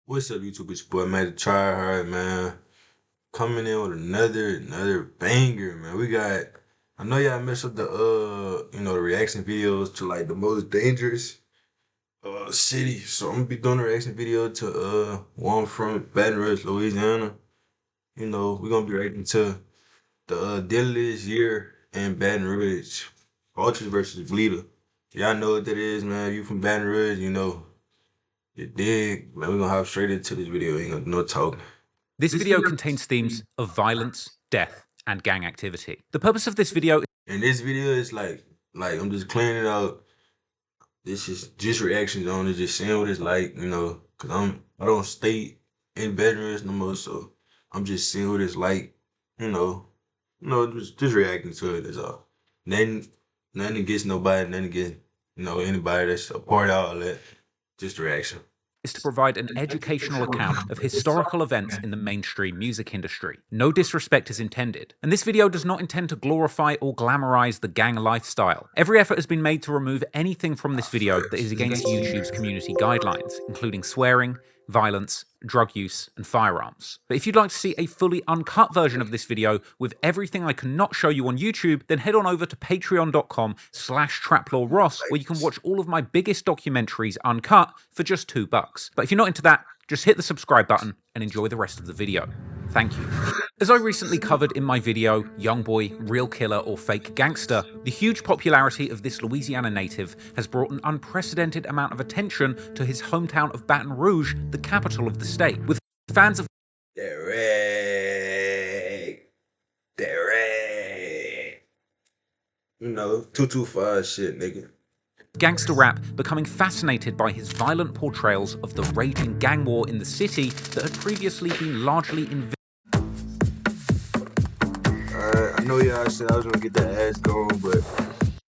What's up, YouTube? It's your boy, man, THETRYHARD, man. Coming in with another banger, man. I know y'all messed up the reaction videos to like the most dangerous city. So I'm gonna be doing a reaction video to one from Baton Rouge, Louisiana. We're gonna be reacting to the Deadliest year in Baton Rouge. Vultures versus Bleedas. Y'all know what that is, man. You from Baton Rouge, you dig? Man, we're gonna hop straight into this video. Ain't gonna do no talking. This video contains themes of violence, death, and gang activity. The purpose of this video And this video is like I'm just clearing it out. This is just reactions on it, just seeing what it's like, cause I don't stay in bedrooms no more, so I'm just seeing what it's like, just reacting to it. That's all. Nothing against nobody, nothing against anybody that's a part of all that. Just reaction. is to provide an educational account of historical events in the mainstream music industry. No disrespect is intended, and this video does not intend to glorify or glamorize the gang lifestyle. Every effort has been made to remove anything from this video that is against YouTube's community guidelines, including swearing, violence, drug use, and firearms. But if you'd like to see a fully uncut version of this video with everything I cannot show you on YouTube, then head on over to patreon.com/TraplawRoss, where you can watch all of my biggest documentaries uncut for just $2. But if you're not into that, just hit the subscribe button and enjoy the rest of the video. Thank you. As I recently covered in my video, Young Boy, Real Killer or Fake Gangster, the huge popularity of this Louisiana native has brought an unprecedented amount of attention to his hometown of Baton Rouge, the capital of the state, with fans of Derek. 225 shit, nigga. Gangster rap becoming fascinated by his violent portrayals of the raging gang war in the city that had previously been largely invisible. I know y'all said I was gonna get that ass going, but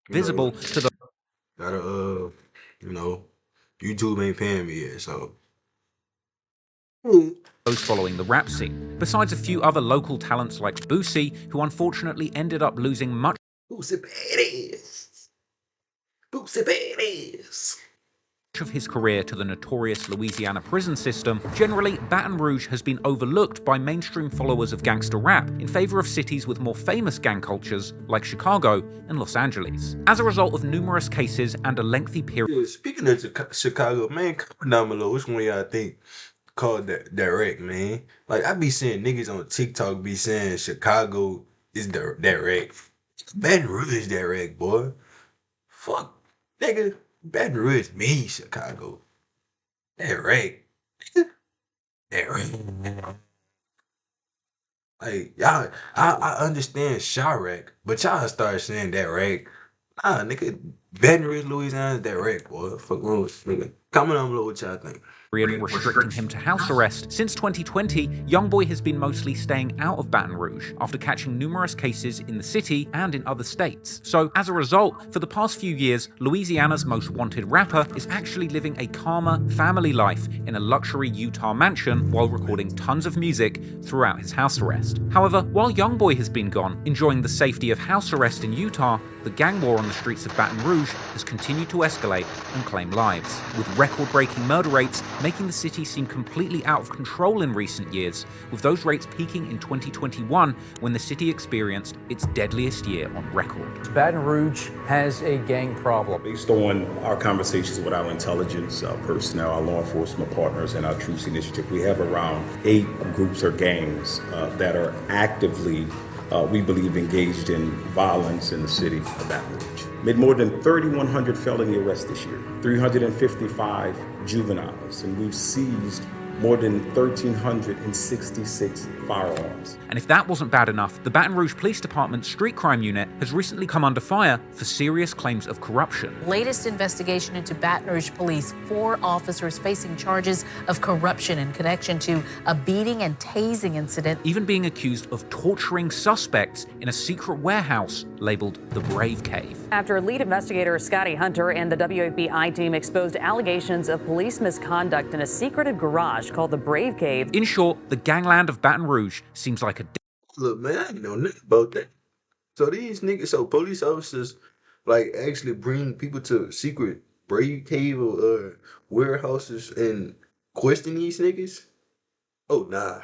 Visible to the YouTube ain't paying me yet, so those following the rap scene, besides a few other local talents like Boosie, who unfortunately ended up losing much of his career to the notorious Louisiana prison system. Generally, Baton Rouge has been overlooked by mainstream followers of gangster rap in favor of cities with more famous gang cultures like Chicago and Los Angeles. As a result of numerous cases and a lengthy period. Speaking of Chicago, man, comment down below which one of y'all think called that direct, man. Like, I be seeing niggas on TikTok be saying Chicago is direct. Baton Rouge is direct, boy. Fuck, nigga. Baton Rouge me, Chicago. Direct. Direct. Like, y'all, I understand Chirac, but y'all start saying direct. Nah, nigga, Baton Rouge, Louisiana is direct, boy. Fuck wrong with nigga. Comment down below what y'all think. Restricting him to house arrest. Since 2020, Young Boy has been mostly staying out of Baton Rouge after catching numerous cases in the city and in other states. So as a result, for the past few years, Louisiana's most wanted rapper is actually living a calmer family life in a luxury Utah mansion while recording tons of music throughout his house arrest. However, while Young Boy has been gone, enjoying the safety of house arrest in Utah, the gang war on the streets of Baton Rouge has continued to escalate and claim lives, with record-breaking murder rates making the city seem completely out of control in recent years, with those rates peaking in 2021 when the city experienced its deadliest year on record. Baton Rouge has a gang problem. Based on our conversations with our intelligence personnel, our law enforcement partners, and our Truce Initiative, we have around 8 groups or gangs that are actively we believe engaged in violence in the city of Baton Rouge. Made more than 3,100 felony arrests this year, 355 juveniles, and we've seized more than 1,366 firearms. And if that wasn't bad enough, the Baton Rouge Police Department's street crime unit has recently come under fire for serious claims of corruption. Latest investigation into Baton Rouge police, 4 officers facing charges of corruption in connection to a beating and tasing incident. Even being accused of torturing suspects in a secret warehouse labeled the Brave Cave. After lead investigator Scotty Hunter and the WFBI team exposed allegations of police misconduct in a secretive garage called the Brave Cave. In short, the gangland of Baton Rouge seems like a... Look, man, I ain't know nothing about that. So these niggas, so police officers, like, actually bring people to secret Brave Cave or warehouses and question these niggas? Oh, nah.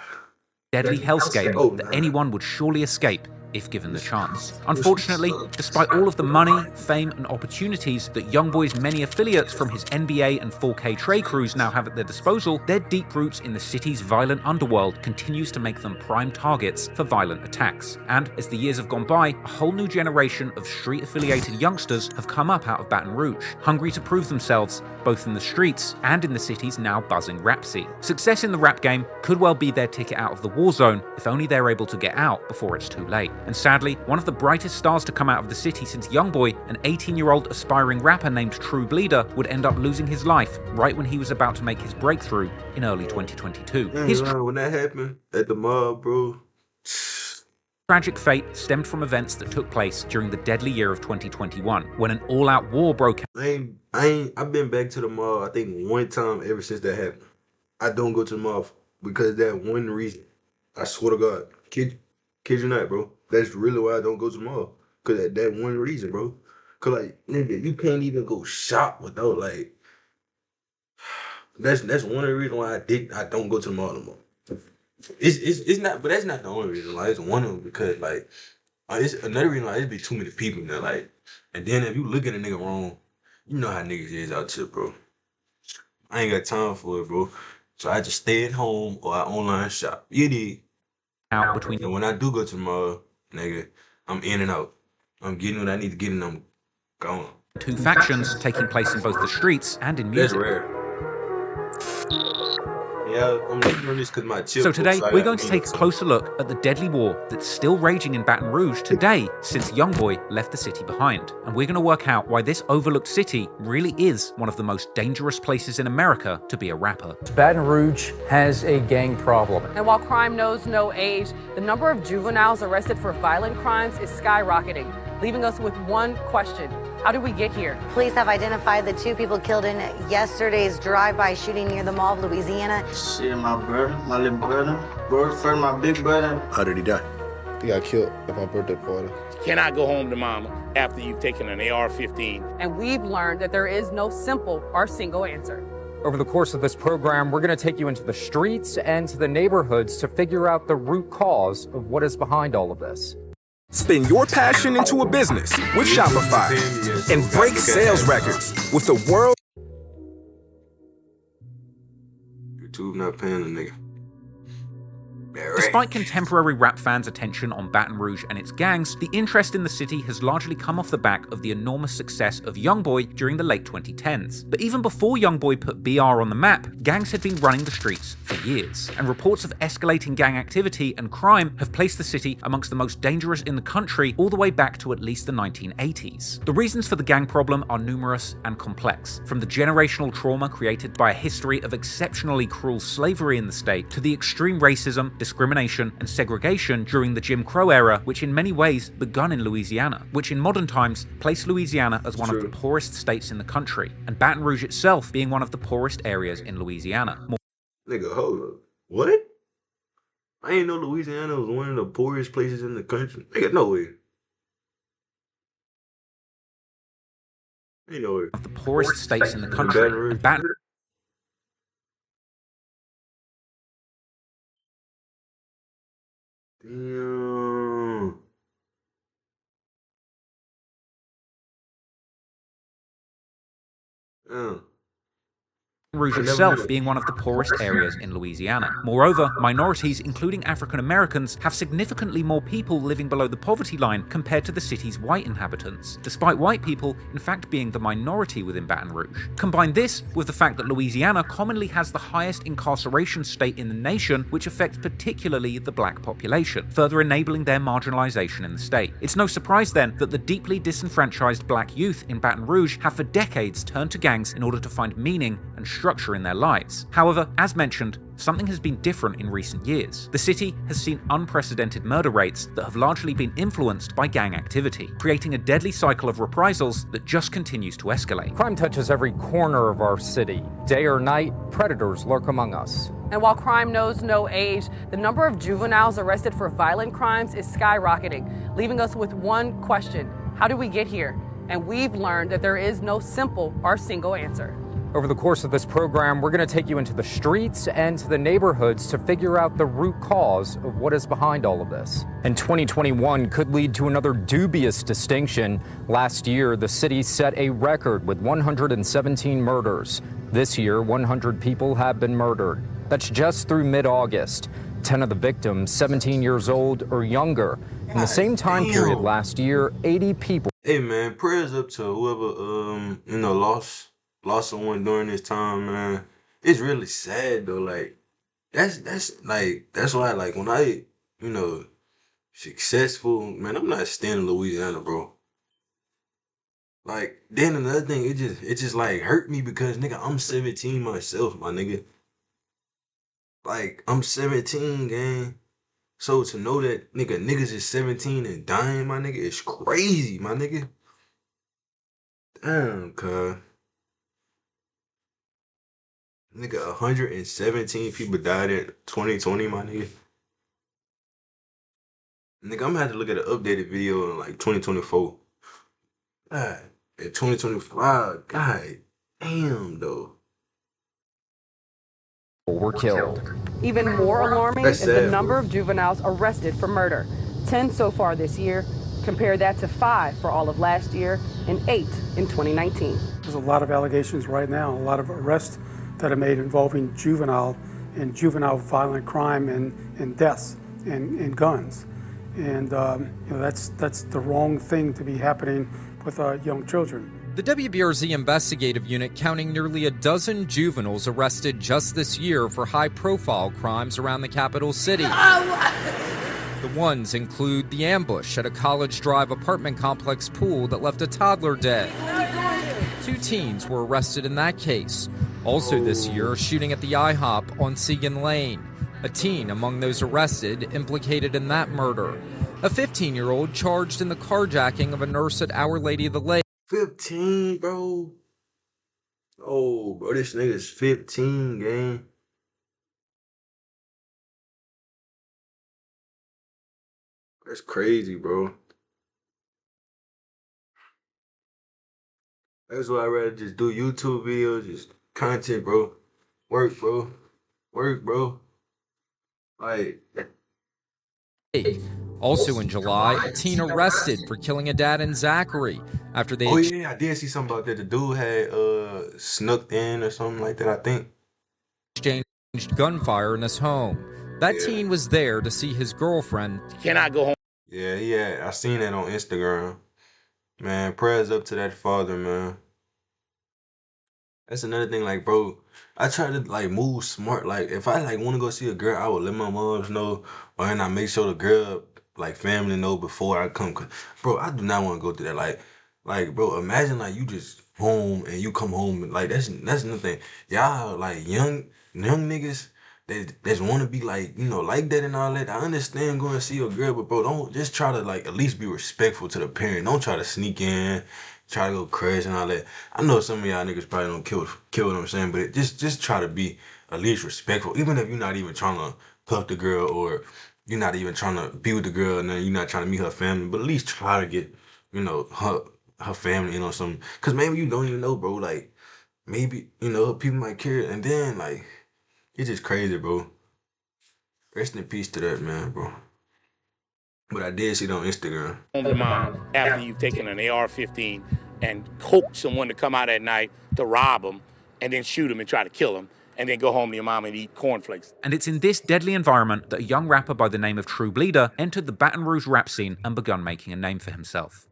Deadly hellscape Oh, that nah. anyone would surely escape if given the chance. Unfortunately, despite all of the money, fame, and opportunities that Youngboy's many affiliates from his NBA and 4K trade crews now have at their disposal, their deep roots in the city's violent underworld continues to make them prime targets for violent attacks. And as the years have gone by, a whole new generation of street-affiliated youngsters have come up out of Baton Rouge, hungry to prove themselves both in the streets and in the city's now buzzing rap scene. Success in the rap game could well be their ticket out of the war zone if only they're able to get out before it's too late. And sadly, one of the brightest stars to come out of the city since Youngboy, an 18-year-old aspiring rapper named True Bleeda, would end up losing his life right when he was about to make his breakthrough in early 2022. When that happened at the mall, bro. Tragic fate stemmed from events that took place during the deadly year of 2021, when an all-out war broke out. I've been back to the mall, I think, one time ever since that happened. I don't go to the mall because of that one reason. I swear to God. Kid you not, bro. That's really why I don't go to the mall. Cause of that one reason, bro. Cause like, nigga, you can't even go shop without like. That's one of the reasons why I don't go to the mall no more. It's not, but that's not the only reason. Like, it's one of them because like, it's another reason. Like, it be too many people in there. Like, and then if you look at a nigga wrong, you know how niggas is out here, bro. I ain't got time for it, bro. So I just stay at home or I online shop. You need. Out between. And when I do go to the mall, nigga, I'm in and out. I'm getting what I need to get and I'm gone. Two factions taking place in both the streets and in music. That's rare. Yeah, I'm looking on this because my chip. So today, we're going to take a closer look at the deadly war that's still raging in Baton Rouge today since Youngboy left the city behind. And we're going to work out why this overlooked city really is one of the most dangerous places in America to be a rapper. Baton Rouge has a gang problem. And while crime knows no age, the number of juveniles arrested for violent crimes is skyrocketing, leaving us with one question. How did we get here? Police have identified the two people killed in yesterday's drive-by shooting near the Mall of Louisiana. Shit, my brother, my little brother, first my big brother. How did he die? He got killed at my birthday party. Cannot go home to mama after you've taken an AR-15. And we've learned that there is no simple or single answer. Over the course of this program, we're going to take you into the streets and to the neighborhoods to figure out the root cause of what is behind all of this. Spin your passion into a business with Shopify and break sales records with the world. YouTube not paying a nigga. Despite contemporary rap fans' attention on Baton Rouge and its gangs, the interest in the city has largely come off the back of the enormous success of Youngboy during the late 2010s. But even before Youngboy put BR on the map, gangs had been running the streets for years, and reports of escalating gang activity and crime have placed the city amongst the most dangerous in the country all the way back to at least the 1980s. The reasons for the gang problem are numerous and complex, from the generational trauma created by a history of exceptionally cruel slavery in the state to the extreme racism, discrimination, and segregation during the Jim Crow era, which in many ways begun in Louisiana, which in modern times placed Louisiana as one of the poorest states in the country, and Baton Rouge itself being one of the poorest areas in Louisiana. Nigga, hold up. What? I ain't know Louisiana was one of the poorest places in the country. Nigga, no way. Ain't no way. One of the poorest states in the country, and Baton Damn. Rouge itself being one of the poorest areas in Louisiana. Moreover, minorities, including African Americans, have significantly more people living below the poverty line compared to the city's white inhabitants, despite white people in fact being the minority within Baton Rouge. Combine this with the fact that Louisiana commonly has the highest incarceration state in the nation, which affects particularly the black population, further enabling their marginalization in the state. It's no surprise then that the deeply disenfranchised black youth in Baton Rouge have for decades turned to gangs in order to find meaning and structure in their lives. However, as mentioned, something has been different in recent years. The city has seen unprecedented murder rates that have largely been influenced by gang activity, creating a deadly cycle of reprisals that just continues to escalate. Crime touches every corner of our city. Day or night, predators lurk among us. And while crime knows no age, the number of juveniles arrested for violent crimes is skyrocketing, leaving us with one question. How did we get here? And we've learned that there is no simple or single answer. Over the course of this program, we're going to take you into the streets and to the neighborhoods to figure out the root cause of what is behind all of this. And 2021 could lead to another dubious distinction. Last year, the city set a record with 117 murders. This year, 100 people have been murdered. That's just through mid-August. 10 of the victims, 17 years old or younger. In the same time period last year, 80 people. Hey man, prayers up to whoever lost someone during this time, man. It's really sad though. Like that's why like when I successful, man, I'm not staying in Louisiana, bro. Like then another thing, it just like hurt me because nigga, I'm 17 myself, my nigga. Like I'm 17, gang. So to know that niggas is 17 and dying, my nigga, is crazy, my nigga. Damn, cuz. Nigga, 117 people died in 2020, my nigga. Nigga, I'm gonna have to look at an updated video in like 2024. God, in 2025, god damn, though. Were killed. Even more alarming That's is the sad, number bro. of juveniles arrested for murder. 10 so far this year. Compare that to 5 for all of last year and 8 in 2019. There's a lot of allegations right now, a lot of arrests that are made involving juvenile violent crime and deaths and guns. And that's the wrong thing to be happening with our young children. The WBRZ investigative unit counting nearly a dozen juveniles arrested just this year for high-profile crimes around the capital city. The ones include the ambush at a College Drive apartment complex pool that left a toddler dead. 2 teens were arrested in that case. Also this year, a shooting at the IHOP on Segan Lane. A teen among those arrested implicated in that murder. A 15-year-old charged in the carjacking of a nurse at Our Lady of the Lake. 15, bro. Oh, bro, this nigga's 15, gang. That's crazy, bro. That's why I'd rather just do YouTube videos, just content, bro. Work, bro. Work, bro. Like. Also in July, a teen arrested for killing a dad in Zachary after they Oh yeah, I did see something about that. The dude had snuck in or something like that, I think. exchanged gunfire in his home. That teen was there to see his girlfriend. Can I go home? Yeah, I seen that on Instagram. Man, prayers up to that father, man. That's another thing, like, bro, I try to, like, move smart. Like, if I, like, want to go see a girl, I would let my moms know, or then I make sure the girl, like, family know before I come. Cause, bro, I do not want to go through that. Like, bro, imagine, like, you just home and you come home. And, like, that's another thing. Y'all, like, young niggas, they just want to be, like, like that and all that. I understand going to see a girl, but, bro, don't just try to, like, at least be respectful to the parent. Don't try to sneak in. Try to go crash and all that. I know some of y'all niggas probably don't kill what I'm saying, but just try to be at least respectful. Even if you're not even trying to puff the girl or you're not even trying to be with the girl and then you're not trying to meet her family, but at least try to get, her family in on something. Cause maybe you don't even know, bro. Like, maybe, people might care. And then, like, it's just crazy, bro. Rest in peace to that, man, bro. But I did see it on Instagram. Home to mom after you've taken an AR-15 and coax someone to come out at night to rob them and then shoot them and try to kill them and then go home to your mom and eat cornflakes. And it's in this deadly environment that a young rapper by the name of True Bleeda entered the Baton Rouge rap scene and begun making a name for himself.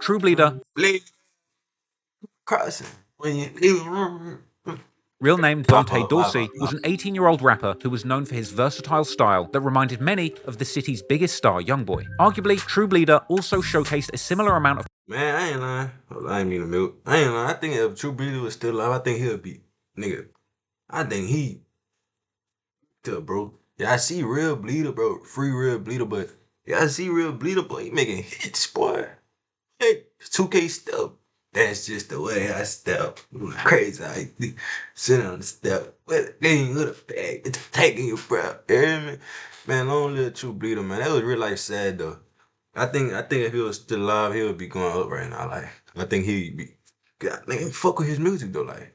True Bleeda, crossing when you real name Dante Dorsey, was an 18-year-old rapper who was known for his versatile style that reminded many of the city's biggest star, Youngboy. Arguably, True Bleeda also showcased a similar amount of... Man, I ain't lying. I ain't mean to milk. I ain't lying. I think if True Bleeda was still alive, I think he'll be... Nigga, I think he... bro. Yeah, I see real Bleeda, bro. Free real Bleeda, but... Yeah, I see real Bleeda, boy. He making hits, boy. Hey, 2K step. That's just the way I step. Crazy how you sit on the step. But they ain't little bag. It's taking your breath. You hear me? Man, long live True Bleeda, man. That was real life sad though. I think if he was still alive, he would be going up right now. Like, I think fuck with his music though, like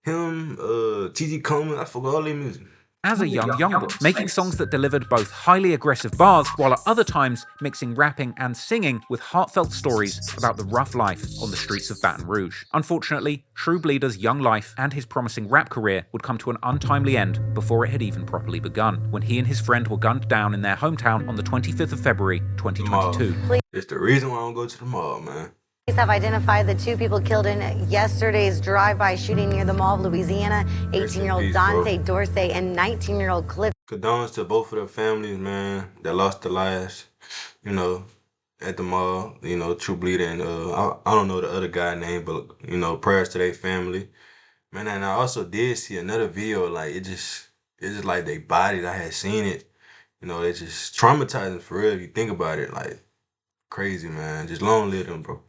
him, TG Coleman, I fuck with all their music. As a young boy, making songs that delivered both highly aggressive bars, while at other times mixing rapping and singing with heartfelt stories about the rough life on the streets of Baton Rouge. Unfortunately, True Bleedas' young life and his promising rap career would come to an untimely end before it had even properly begun, when he and his friend were gunned down in their hometown on the 25th of February, 2022. It's the reason why I don't go to the mall, man. Police have identified the 2 people killed in yesterday's drive-by shooting near the Mall of Louisiana. 18-year-old Dante Dorsey and 19-year-old Cliff. Condolences to both of their families, man, that lost their lives, you know, at the mall. You know, True Bleeda and I don't know the other guy's name, but you know, prayers to their family, man. And I also did see another video, like it's just like they bodied. I had seen it, you know, it's just traumatizing for real if you think about it, like crazy, man. Just long live them, bro.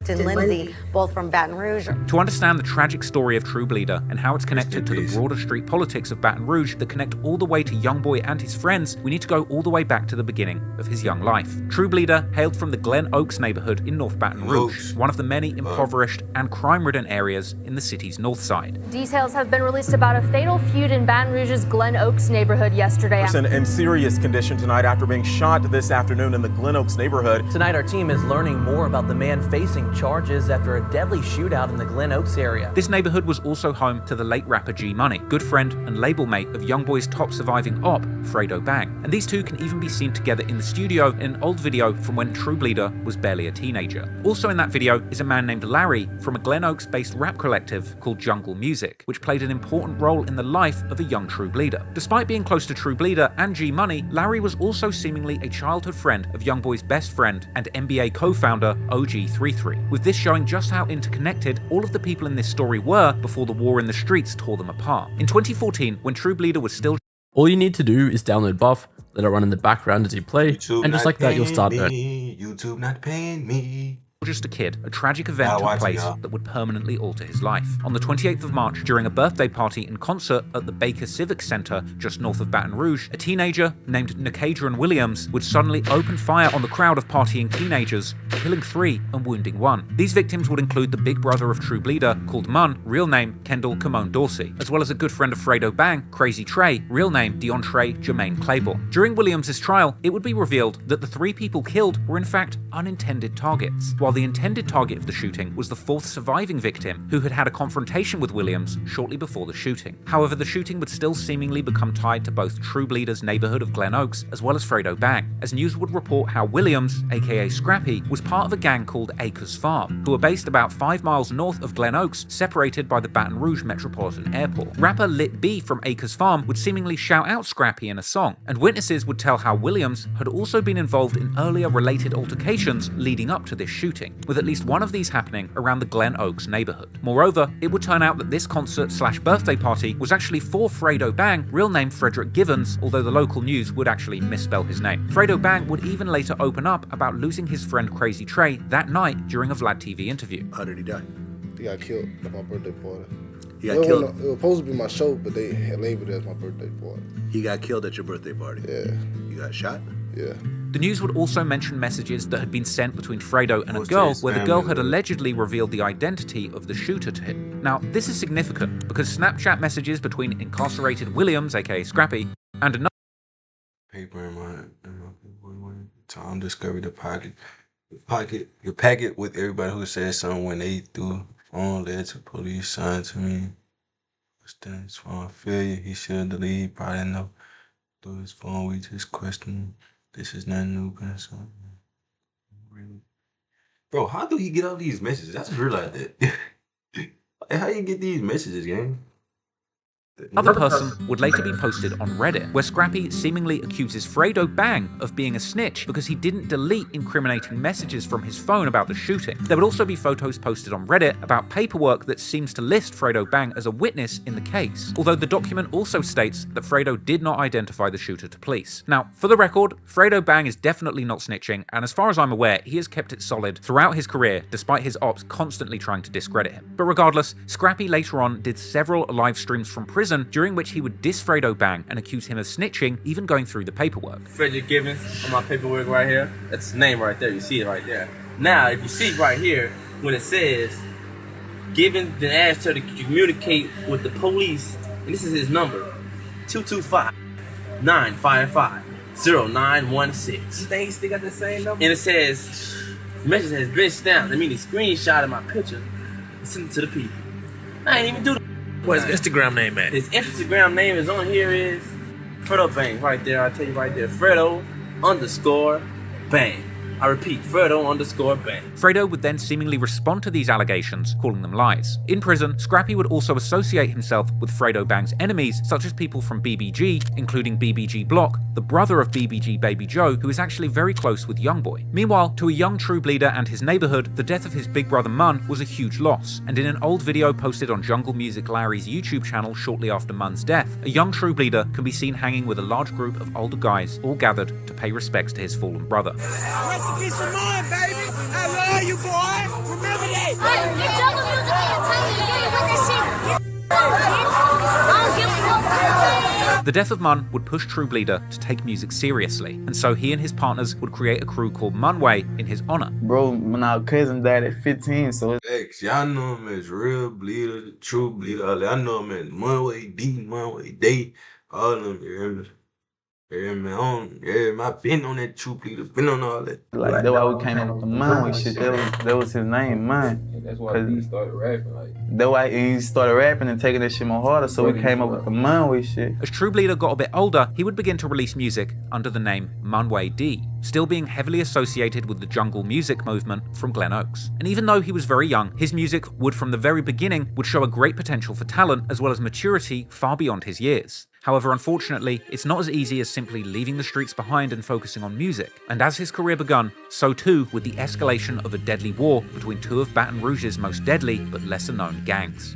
And Lindsay, both from Baton Rouge. To understand the tragic story of True Bleeda and how it's connected to the broader street politics of Baton Rouge that connect all the way to Young Boy and his friends, we need to go all the way back to the beginning of his young life. True Bleeda hailed from the Glen Oaks neighborhood in North Baton Rouge, one of the many impoverished and crime-ridden areas in the city's north side. Details have been released about a fatal feud in Baton Rouge's Glen Oaks neighborhood yesterday. In serious condition tonight after being shot this afternoon in the Glen Oaks neighborhood. Tonight our team is learning more about the man facing charges after a deadly shootout in the Glen Oaks area. This neighborhood was also home to the late rapper G Money, good friend and label mate of Young Boy's top surviving op, Fredo Bang. And these two can even be seen together in the studio in an old video from when True Bleeda was barely a teenager. Also in that video is a man named Larry from a Glen Oaks-based rap collective called Jungle Music, which played an important role in the life of a young True Bleeda. Despite being close to True Bleeda and G Money, Larry was also seemingly a childhood friend of Young Boy's best friend and NBA co-founder OG33, with this showing just how interconnected all of the people in this story were before the war in the streets tore them apart. In 2014, when True Bleeda was still... All you need to do is download Buff, let it run in the background as you play, YouTube and just like that you'll start earning. YouTube not paying me. Just a kid, a tragic event took place that would permanently alter his life. On the 28th of March, during a birthday party and concert at the Baker Civic Center just north of Baton Rouge, a teenager named Nakadron Williams would suddenly open fire on the crowd of partying teenagers, killing 3 and wounding 1. These victims would include the big brother of True Bleeda, called Mun, real name Kendall Camone Dorsey, as well as a good friend of Fredo Bang, Crazy Trey, real name DeAndre Jermaine Claiborne. During Williams' trial, it would be revealed that the 3 people killed were in fact unintended targets, while the intended target of the shooting was the 4th surviving victim who had had a confrontation with Williams shortly before the shooting. However, the shooting would still seemingly become tied to both True Bleeda's neighborhood of Glen Oaks as well as Fredo Bang, as news would report how Williams, aka Scrappy, was part of a gang called Acres Farm, who were based about 5 miles north of Glen Oaks, separated by the Baton Rouge Metropolitan Airport. Rapper Lit B from Acres Farm would seemingly shout out Scrappy in a song, and witnesses would tell how Williams had also been involved in earlier related altercations leading up to this shooting, with at least one of these happening around the Glen Oaks neighborhood. Moreover, it would turn out that this concert/birthday party was actually for Fredo Bang, real name Frederick Givens, although the local news would actually misspell his name. Fredo Bang would even later open up about losing his friend Crazy Trey that night during a Vlad TV interview. How did he die? He got killed at my birthday party. He got killed? It was supposed to be my show, but they had labeled it as my birthday party. He got killed at your birthday party? Yeah. You got shot? Yeah. The news would also mention messages that had been sent between Fredo and a girl, where the girl had allegedly revealed the identity of the shooter to him. Now, this is significant because Snapchat messages between incarcerated Williams, aka Scrappy, and another paper in my Tom discovered the packet with everybody who said something when they threw on led to police signed to me. Standing his phone failure, he should delete, probably know. Through his phone, we just questioned. This is nothing new, but something. Really? Bro, how do he get all these messages? I just realized that. How you get these messages, gang? Other person would later be posted on Reddit, where Scrappy seemingly accuses Fredo Bang of being a snitch because he didn't delete incriminating messages from his phone about the shooting. There would also be photos posted on Reddit about paperwork that seems to list Fredo Bang as a witness in the case, although the document also states that Fredo did not identify the shooter to police. Now, for the record, Fredo Bang is definitely not snitching, and as far as I'm aware, he has kept it solid throughout his career, despite his ops constantly trying to discredit him. But regardless, Scrappy later on did several live streams from prison, during which he would diss Fredo Bang and accuse him of snitching, even going through the paperwork. Frederick Givens on my paperwork right here. That's his name right there. You see it right there. Now, if you see right here, when it says, given the asked her to communicate with the police, and this is his number, 225-955-0916. You think he still got the same number? And it says, the message has been stamped. That means he screenshotted my picture and sent it to the people. I ain't even do that. What's his Instagram name at? His Instagram name is on here is Fredo Bang, right there. I'll tell you right there. Fredo_Bang. I repeat, Fredo_Bang. Fredo would then seemingly respond to these allegations, calling them lies. In prison, Scrappy would also associate himself with Fredo Bang's enemies, such as people from BBG, including BBG Block, the brother of BBG Baby Joe, who is actually very close with Youngboy. Meanwhile, to a young True Bleeder and his neighborhood, the death of his big brother Mun was a huge loss, and in an old video posted on Jungle Music Larry's YouTube channel shortly after Mun's death, a young True Bleeder can be seen hanging with a large group of older guys, all gathered to pay respects to his fallen brother. Rest in peace, Mun, baby. I love you, boy. Remember that. The death of Mun would push True Bleeder to take music seriously, and so he and his partners would create a crew called Munway in his honor. Bro, when our cousin died at 15, so it's... Y'all know him as Real Bleeder, True Bleeder. I know him as Munway D, Munway Day, all of them, you hear me? Yeah, man, I've been on that True Bleeder, been on all that. Like, that's why we came up with the Munway shit. That was his name, Mun. That's why he started rapping. That's why he started rapping and taking that shit more harder, so we came up with the Munway shit. As True Bleeder got a bit older, he would begin to release music under the name Munway D, still being heavily associated with the jungle music movement from Glen Oaks. And even though he was very young, his music would from the very beginning would show a great potential for talent as well as maturity far beyond his years. However, unfortunately, it's not as easy as simply leaving the streets behind and focusing on music. And as his career begun, so too would the escalation of a deadly war between two of Baton Rouge's most deadly but lesser known gangs.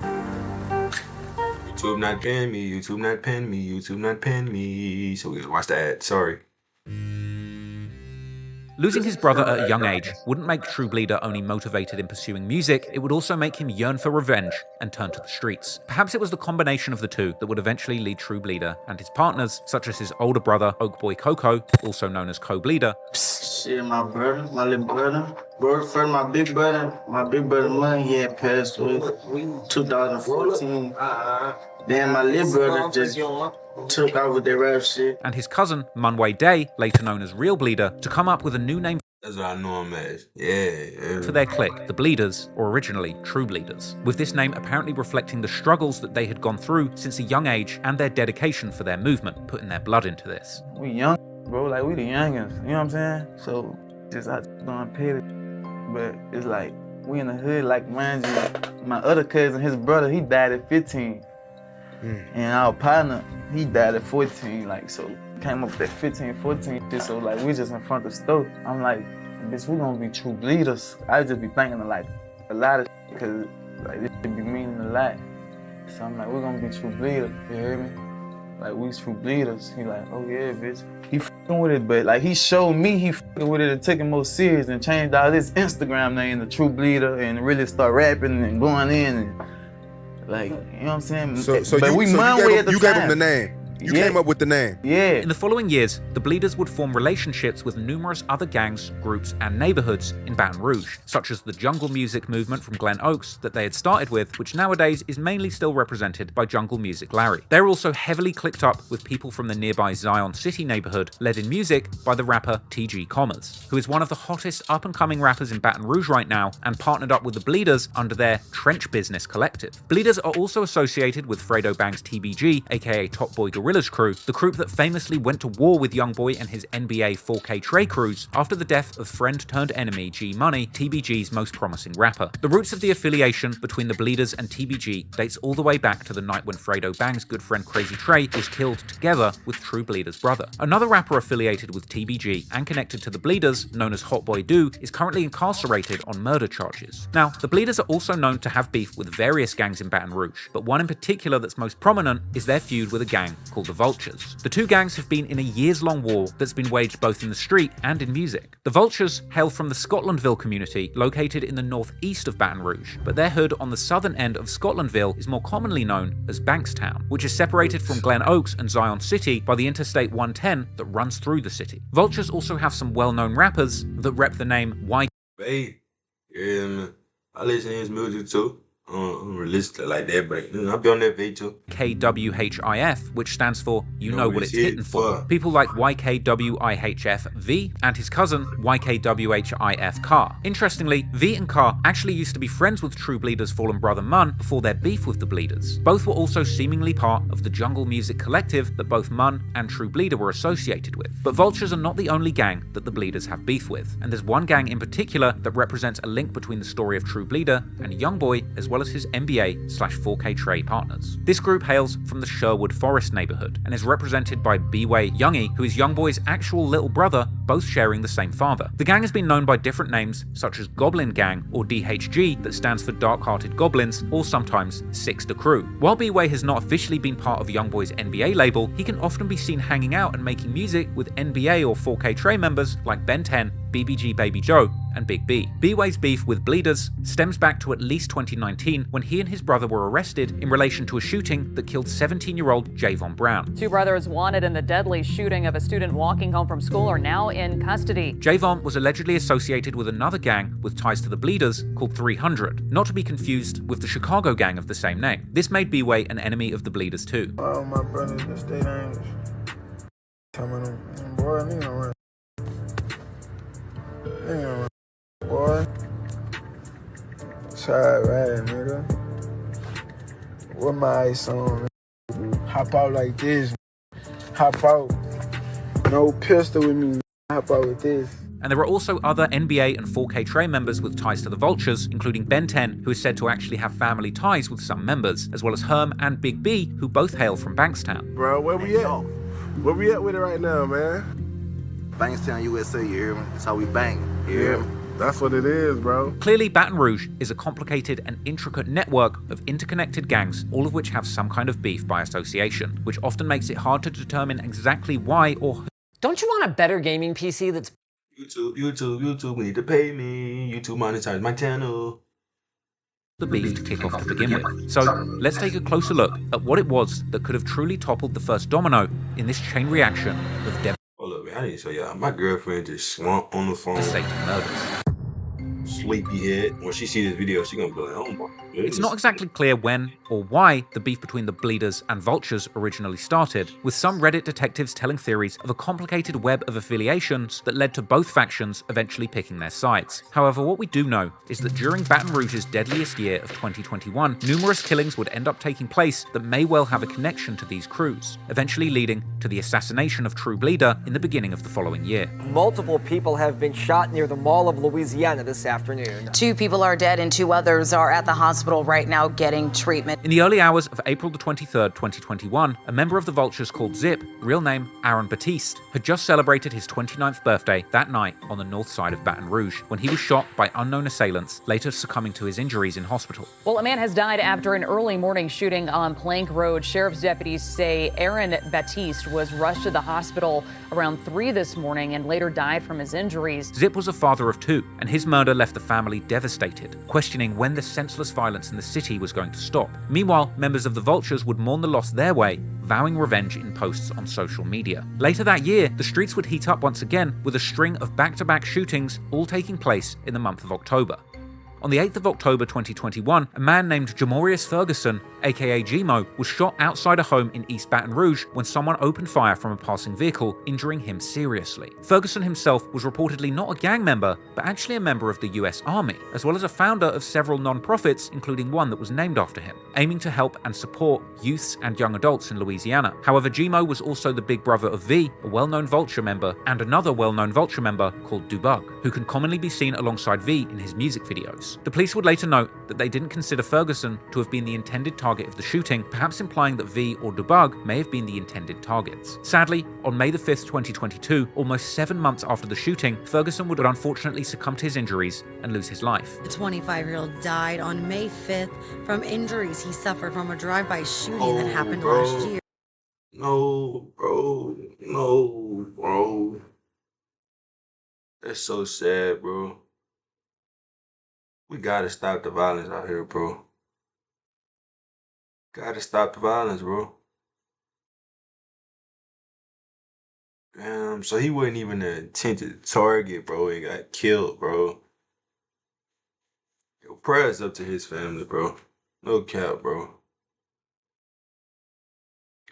YouTube not paying me, YouTube not paying me, YouTube not paying me. So we gotta watch the ad, sorry. Losing his brother at a young age wouldn't make True Bleeder only motivated in pursuing music, it would also make him yearn for revenge and turn to the streets. Perhaps it was the combination of the two that would eventually lead True Bleeder and his partners, such as his older brother, Oak Boy Coco, also known as Co-Bleeder. Shit, my brother, my little brother. First, my big brother Mun, he had passed away 2014. Then my little brother just took out with the rap shit. And his cousin, Munway Day, later known as Real Bleeder, to come up with a new name. That's what I know him as. Yeah. For their clique, the Bleeders, or originally True Bleeders, with this name apparently reflecting the struggles that they had gone through since a young age and their dedication for their movement, putting their blood into this. We young, bro, like we the youngins, you know what I'm saying? So, just I don't pay it, but it's like, we in the hood, like mind you, my other cousin, his brother, he died at 15. And our partner, he died at 14, like, so came up with that 15, 14 shit, so like, we just in front of the store. I'm like, bitch, we gonna be True Bleeders. I just be thinking of like, a lot of shit, cause like, this shit be meaning a lot. So I'm like, we're gonna be True Bleeders, you hear me? Like, we True Bleeders. He like, oh yeah, bitch. He f***ing with it, but like, he showed me he f***ing with it and took it more serious and changed all his Instagram name to True Bleeder and really start rapping and going in and, like, you know what I'm saying? So but you gave him the name. You Yeah. came up with the name. Yeah. In the following years, the Bleeders would form relationships with numerous other gangs, groups, and neighborhoods in Baton Rouge, such as the jungle music movement from Glen Oaks that they had started with, which nowadays is mainly still represented by Jungle Music Larry. They were also heavily clicked up with people from the nearby Zion City neighborhood, led in music by the rapper T.G. Commas, who is one of the hottest up-and-coming rappers in Baton Rouge right now and partnered up with the Bleeders under their Trench Business collective. Bleeders are also associated with Fredo Bang's TBG, aka Top Boy Gorilla's crew, the group that famously went to war with Youngboy and his NBA 4K Trey crews after the death of friend-turned-enemy G-Money, TBG's most promising rapper. The roots of the affiliation between the Bleeders and TBG dates all the way back to the night when Fredo Bang's good friend Crazy Trey was killed together with True Bleeder's brother. Another rapper affiliated with TBG and connected to the Bleeders, known as Hot Boy Do, is currently incarcerated on murder charges. Now, the Bleeders are also known to have beef with various gangs in Baton Rouge, but one in particular that's most prominent is their feud with a gang called the Vultures. The two gangs have been in a years-long war that's been waged both in the street and in music. The Vultures hail from the Scotlandville community located in the northeast of Baton Rouge, but their hood on the southern end of Scotlandville is more commonly known as Bankstown, which is separated from Glen Oaks and Zion City by the Interstate 110 that runs through the city. Vultures also have some well-known rappers that rep the name Hey, Yeah, man. I listen to his music too. I don't really listen to it like that, but I'll be on that V too. KWHIF, which stands for You Know Know what What it's It's Hitting hitting For. for. People like YKWIHF-V and his cousin YKWHIF-Car. Interestingly, V and Car actually used to be friends with True Bleeda's fallen brother Mun before their beef with the Bleedas. Both were also seemingly part of the jungle music collective that both Mun and True Bleeda were associated with. But Vultures are not the only gang that the Bleedas have beef with, and there's one gang in particular that represents a link between the story of True Bleeda and Youngboy, as well as his NBA/4K Trey partners. This group hails from the Sherwood Forest neighborhood and is represented by B-Way who is Youngboy's actual little brother, both sharing the same father. The gang has been known by different names such as Goblin Gang or DHG, that stands for Dark-Hearted Goblins, or sometimes Six the Crew. While B-Way has not officially been part of Youngboy's NBA label, he can often be seen hanging out and making music with NBA or 4K Trey members like Ben 10, BBG Baby Joe, and Big B. B-Way's beef with Bleedas stems back to at least 2019 when he and his brother were arrested in relation to a shooting that killed 17-year-old Javon Brown. Two brothers wanted in the deadly shooting of a student walking home from school are now in custody. Javon was allegedly associated with another gang with ties to the Bleedas called 300, not to be confused with the Chicago gang of the same name. This made B-Way an enemy of the Bleedas too. Oh, my brother, the state English. Coming on, boy, nigga, run. Nigga, run. Boy, try riding, nigga. With my ice on, hop out like this. Hop out. No pistol with me. Hop out with this. And there are also other NBA and 4K Trey members with ties to the Vultures, including Ben 10, who is said to actually have family ties with some members, as well as Herm and Big B, who both hail from Bankstown. Bro, where we at? Where we at with it right now, man? Bankstown, USA, you hear me? That's how we bang, you hear me? That's what it is, bro. Clearly, Baton Rouge is a complicated and intricate network of interconnected gangs, all of which have some kind of beef by association, which often makes it hard to determine exactly why or who. Don't you want a better gaming PC that's YouTube need to pay me. YouTube monetize my channel. The beef to kick off to begin with. So let's take a closer look at what it was that could have truly toppled the first domino in this chain reaction of Hold up, man. I need to show y'all. My girlfriend just slumped on the phone. devastating murders. Sleepyhead. When she see this video, she gonna be like, oh my goodness. It's not exactly clear when or why the beef between the Bleedas and Vultures originally started, with some Reddit detectives telling theories of a complicated web of affiliations that led to both factions eventually picking their sides. However, what we do know is that during Baton Rouge's deadliest year of 2021, numerous killings would end up taking place that may well have a connection to these crews, eventually leading to the assassination of True Bleeda in the beginning of the following year. multiple people have been shot near the Mall of Louisiana this afternoon. 2 people are dead and 2 others are at the hospital right now getting treatment. In the early hours of April the 23rd, 2021, a member of the Vultures called Zip, real name Aaron Batiste, had just celebrated his 29th birthday that night on the north side of Baton Rouge when he was shot by unknown assailants, later succumbing to his injuries in hospital. Well, a man has died after an early morning shooting on Plank Road. Sheriff's deputies say Aaron Batiste was rushed to the hospital around 3 this morning and later died from his injuries. Zip was a father of 2, and his murder left the family devastated, questioning when the senseless violence in the city was going to stop. Meanwhile, members of the Vultures would mourn the loss their way, vowing revenge in posts on social media. Later that year, the streets would heat up once again with a string of back-to-back shootings, all taking place in the month of October. On the 8th of October 2021, a man named Jamorius Ferguson, aka G-Mo, was shot outside a home in East Baton Rouge when someone opened fire from a passing vehicle, injuring him seriously. Ferguson himself was reportedly not a gang member, but actually a member of the US Army, as well as a founder of several non-profits, including one that was named after him, aiming to help and support youths and young adults in Louisiana. However, G-Mo was also the big brother of V, a well-known Vulture member, and another well-known Vulture member called Dubug, who can commonly be seen alongside V in his music videos. The police would later note that they didn't consider Ferguson to have been the intended target of the shooting, perhaps implying that V or Dubug may have been the intended targets. Sadly, on May the 5th, 2022, almost 7 months after the shooting, Ferguson would unfortunately succumb to his injuries and lose his life. The 25-year-old died on May 5th from injuries he suffered from a drive-by shooting that happened last year. No, bro. No, bro. That's so sad, bro. We gotta stop the violence out here, bro. Gotta stop the violence, bro. So he wasn't even an intended target, bro. He got killed, bro. Prayers up to his family, bro. No cap, bro.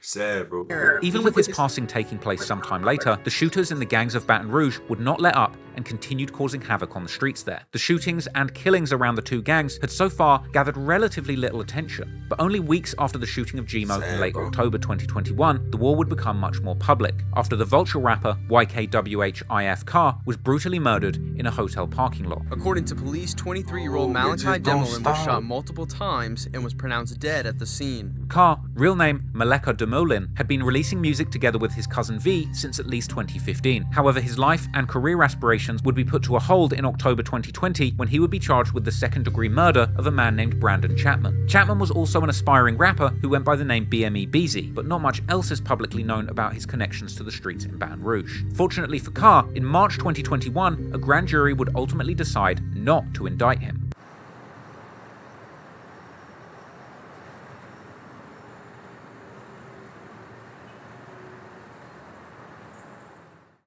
Sad, bro. Even with his passing taking place sometime later, the shooters in the gangs of Baton Rouge would not let up and continued causing havoc on the streets there. The shootings and killings around the two gangs had so far gathered relatively little attention, but only weeks after the shooting of G-Mo in late October 2021, the war would become much more public, after the Vulture rapper YKWH-IF Carr was brutally murdered in a hotel parking lot. According to police, 23-year-old Malachi Demelin was shot multiple times and was pronounced dead at the scene. Carr, real name Maleka Demolin, had been releasing music together with his cousin V since at least 2015. However, his life and career aspirations would be put to a hold in October 2020 when he would be charged with the second-degree murder of a man named Brandon Chapman. Chapman was also an aspiring rapper who went by the name BME Beezy, but not much else is publicly known about his connections to the streets in Baton Rouge. Fortunately for Carr, in March 2021, a grand jury would ultimately decide not to indict him.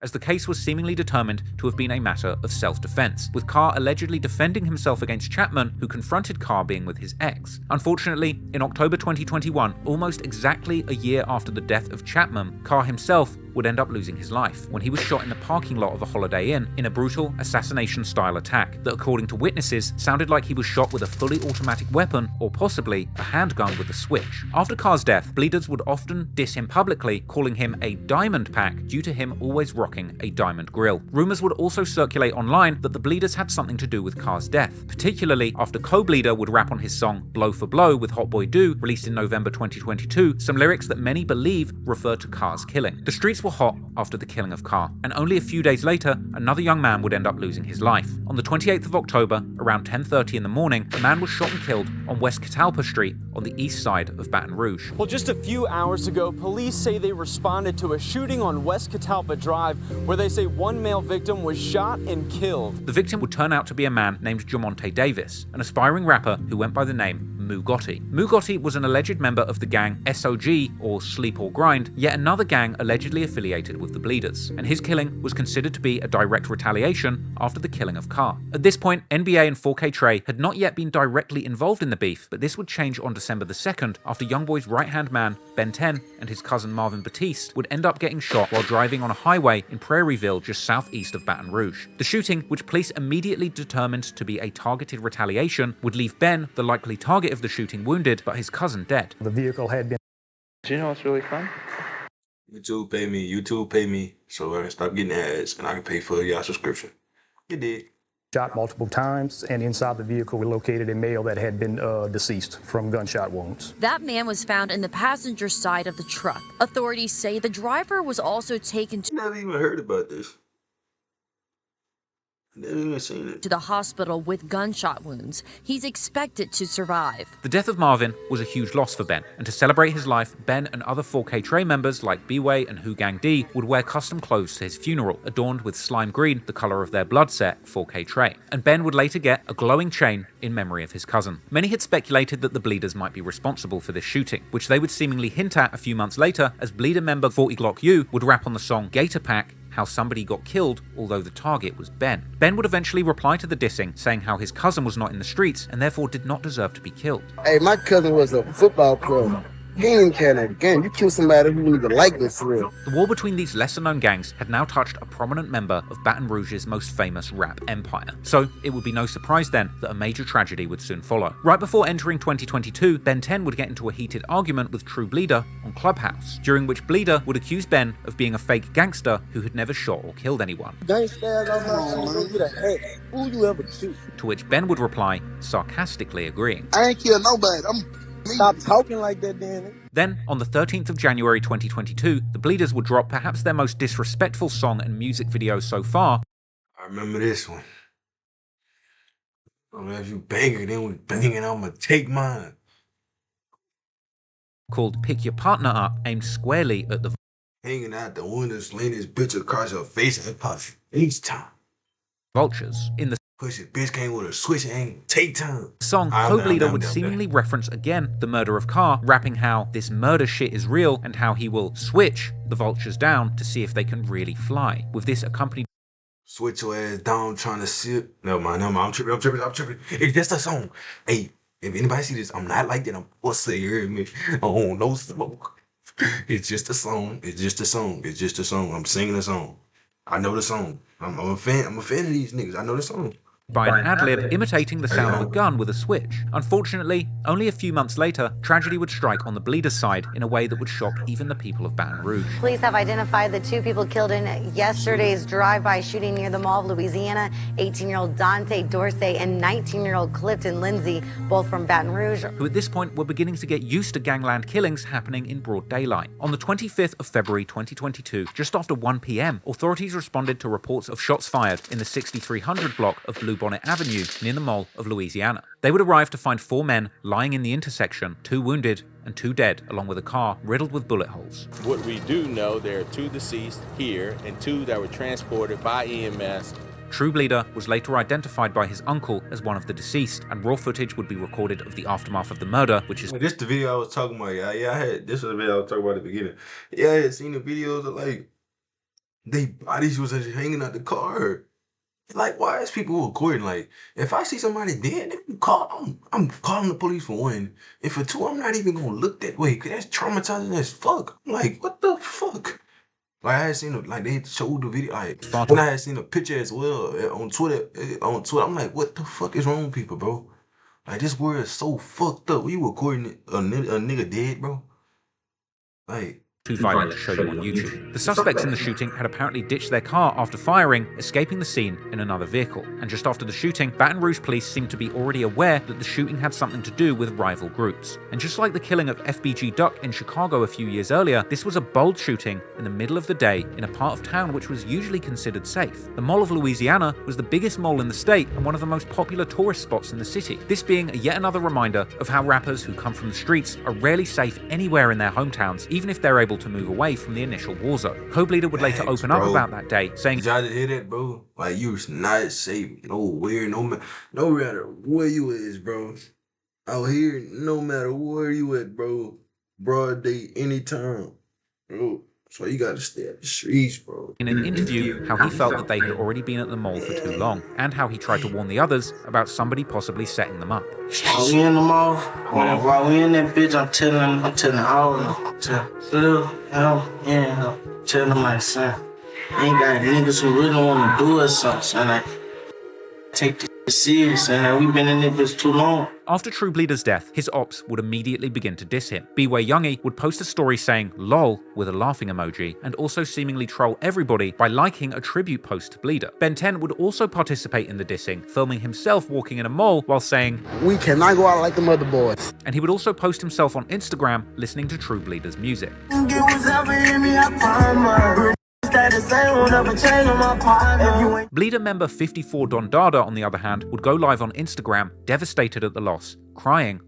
As the case was seemingly determined to have been a matter of self-defense, with Carr allegedly defending himself against Chapman, who confronted Carr being with his ex. Unfortunately, in October 2021, almost exactly a year after the death of Chapman, Carr himself would end up losing his life when he was shot in the parking lot of a Holiday Inn in a brutal assassination-style attack that, according to witnesses, sounded like he was shot with a fully automatic weapon or possibly a handgun with a switch. After Carr's death, Bleedas would often diss him publicly, calling him a diamond pack due to him always rocking a diamond grill. Rumors would also circulate online that the Bleedas had something to do with Carr's death, particularly after co-Bleeda would rap on his song Blow for Blow with Hot Boy Do, released in November 2022, some lyrics that many believe refer to Carr's killing. The streets were hot after the killing of Carr, and only a few days later, another young man would end up losing his life. On the 28th of October, around 10:30 in the morning, a man was shot and killed on West Catalpa Street on the east side of Baton Rouge. Well, just a few hours ago, police say they responded to a shooting on West Catalpa Drive, where they say one male victim was shot and killed. The victim would turn out to be a man named Jamonte Davis, an aspiring rapper who went by the name Mu Gotti. Mu Gotti was an alleged member of the gang SOG, or Sleep or Grind, yet another gang allegedly affiliated with the Bleedas, and his killing was considered to be a direct retaliation after the killing of Carr. At this point, NBA and 4K Trey had not yet been directly involved in the beef, but this would change on December the 2nd after YoungBoy's right-hand man, Ben 10, and his cousin Marvin Batiste would end up getting shot while driving on a highway in Prairieville just southeast of Baton Rouge. The shooting, which police immediately determined to be a targeted retaliation, would leave Ben, the likely target of the shooting, wounded, but his cousin dead. The vehicle had been... Do you know what's really fun? YouTube pay me, so I can stop getting ads and I can pay for y'all subscription. You did. Shot multiple times, and inside the vehicle we located a male that had been deceased from gunshot wounds. That man was found in the passenger side of the truck. Authorities say the driver was also taken to... Never even heard about this. Never even seen it. To the hospital with gunshot wounds. He's expected to survive. The death of Marvin was a huge loss for Ben, and to celebrate his life, Ben and other 4K Trey members like B-Way and Who Gang D would wear custom clothes to his funeral, adorned with slime green, the color of their blood set, 4K Trey. And Ben would later get a glowing chain in memory of his cousin. Many had speculated that the Bleedas might be responsible for this shooting, which they would seemingly hint at a few months later as Bleeda member 40 Glock U would rap on the song Gator Pack how somebody got killed, although the target was Ben. Ben would eventually reply to the dissing, saying how his cousin was not in the streets and therefore did not deserve to be killed. Hey, my cousin was a football player. He ain't carrying a gun. You kill somebody who don't even like this for real. The war between these lesser-known gangs had now touched a prominent member of Baton Rouge's most famous rap empire. So it would be no surprise then that a major tragedy would soon follow. Right before entering 2022, Ben 10 would get into a heated argument with True Bleeda on Clubhouse, during which Bleeda would accuse Ben of being a fake gangster who had never shot or killed anyone. Gangsters, I'm not shooting. You the heck. Who you ever shoot? To which Ben would reply, sarcastically agreeing. I ain't killed nobody. Stop talking like that, Danny. Then, on the 13th of January 2022, the Bleedas would drop perhaps their most disrespectful song and music video so far. I remember this one. If you bang it, then we banging, I'ma take mine. Called Pick Your Partner Up, aimed squarely at the hanging out the window, slaying this bitch across her face and puff each time. Vultures. In the pussy bitch came with a switch and ain't take time. Song, co-Bleeda would seemingly reference again the murder of Carr, rapping how this murder shit is real and how he will switch the vultures down to see if they can really fly. With this accompanied Switch your ass down trying to sip. Never mind, I'm tripping. It's just a song. Hey, if anybody see this, I'm not like that. I'm pussy, you hear me? Oh, no smoke. It's just a song. It's just a song. I'm singing a song. I know the song. I'm a fan of these niggas. I know the song. By an ad-lib imitating the sound of a gun with a switch. Unfortunately, only a few months later, tragedy would strike on the Bleedas side in a way that would shock even the people of Baton Rouge. Police have identified the two people killed in yesterday's drive-by shooting near the Mall of Louisiana, 18-year-old Dante Dorsey and 19-year-old Clifton Lindsay, both from Baton Rouge. Who at this point were beginning to get used to gangland killings happening in broad daylight. On the 25th of February 2022, just after 1 p.m, authorities responded to reports of shots fired in the 6300 block of Blue Bonnet Avenue near the Mall of Louisiana. They would arrive to find 4 men lying in the intersection, 2 wounded and 2 dead, along with a car riddled with bullet holes. What we do know, there are 2 deceased here and 2 that were transported by EMS. True Bleeda was later identified by his uncle as one of the deceased, and raw footage would be recorded of the aftermath of the murder, which is... This the video I was talking about, this was the video I was talking about at the beginning. Yeah, I had seen the videos of like, they bodies was just hanging out the car. Like, why is people recording? Like, if I see somebody dead, I'm calling the police for 1. And for 2, I'm not even gonna look that way, because that's traumatizing as fuck. I'm like, what the fuck? Like, I had seen, like, they showed the video, like, when I had seen a picture as well on Twitter, I'm like, what the fuck is wrong with people, bro? Like, this world is so fucked up. You recording a nigga dead, bro? Like, too violent to show you on YouTube. The suspects in the shooting had apparently ditched their car after firing, escaping the scene in another vehicle. And just after the shooting, Baton Rouge police seemed to be already aware that the shooting had something to do with rival groups. And just like the killing of FBG Duck in Chicago a few years earlier, this was a bold shooting in the middle of the day in a part of town which was usually considered safe. The Mall of Louisiana was the biggest mall in the state and one of the most popular tourist spots in the city. This being yet another reminder of how rappers who come from the streets are rarely safe anywhere in their hometowns, even if they're able to move away from the initial war zone. Co-Bleeda would later open up about that day, saying, "Did y'all hear that, bro? Like, you're not safe nowhere, no matter where you is, bro. Out here, no matter where you at, bro. Broad day, anytime, bro. So you gotta stay at the streets, bro." In an interview, how he felt that they had already been at the mall for too long, and how he tried to warn the others about somebody possibly setting them up. While we in the mall, while we in that bitch, I'm telling all of them, telling my son, ain't got niggas who really want to do us something, and I take this serious, and we've been in that bitch too long. After True Bleeda's death, his ops would immediately begin to diss him. B-Way would post a story saying "lol" with a laughing emoji, and also seemingly troll everybody by liking a tribute post to Bleeda. Ben 10 would also participate in the dissing, filming himself walking in a mall while saying, "We cannot go out like the mother boys." And he would also post himself on Instagram listening to True Bleeda's music. Bleeda member 54 Don Dada, on the other hand, would go live on Instagram, devastated at the loss, crying,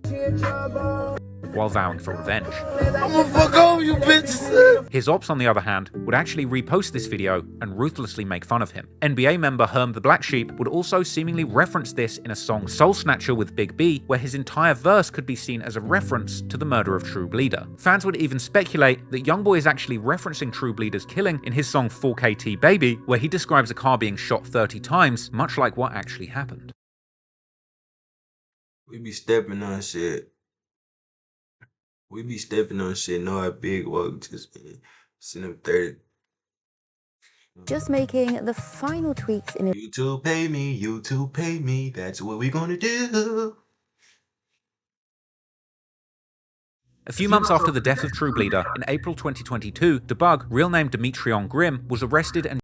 while vowing for revenge. I'ma fuck over you bitches. His ops, on the other hand, would actually repost this video and ruthlessly make fun of him. NBA member Herm the Black Sheep would also seemingly reference this in a song Soul Snatcher with Big B, where his entire verse could be seen as a reference to the murder of True Bleeda. Fans would even speculate that Youngboy is actually referencing True Bleeda's killing in his song 4KT Baby, where he describes a car being shot 30 times, much like what actually happened. We be stepping on shit. Know how big Vultures been. Send them 30. Just making the final tweaks in it. YouTube pay me, that's what we gonna do. A few months after the death of True Bleeda, in April 2022, Debug, real name Demetrion Grimm, was arrested and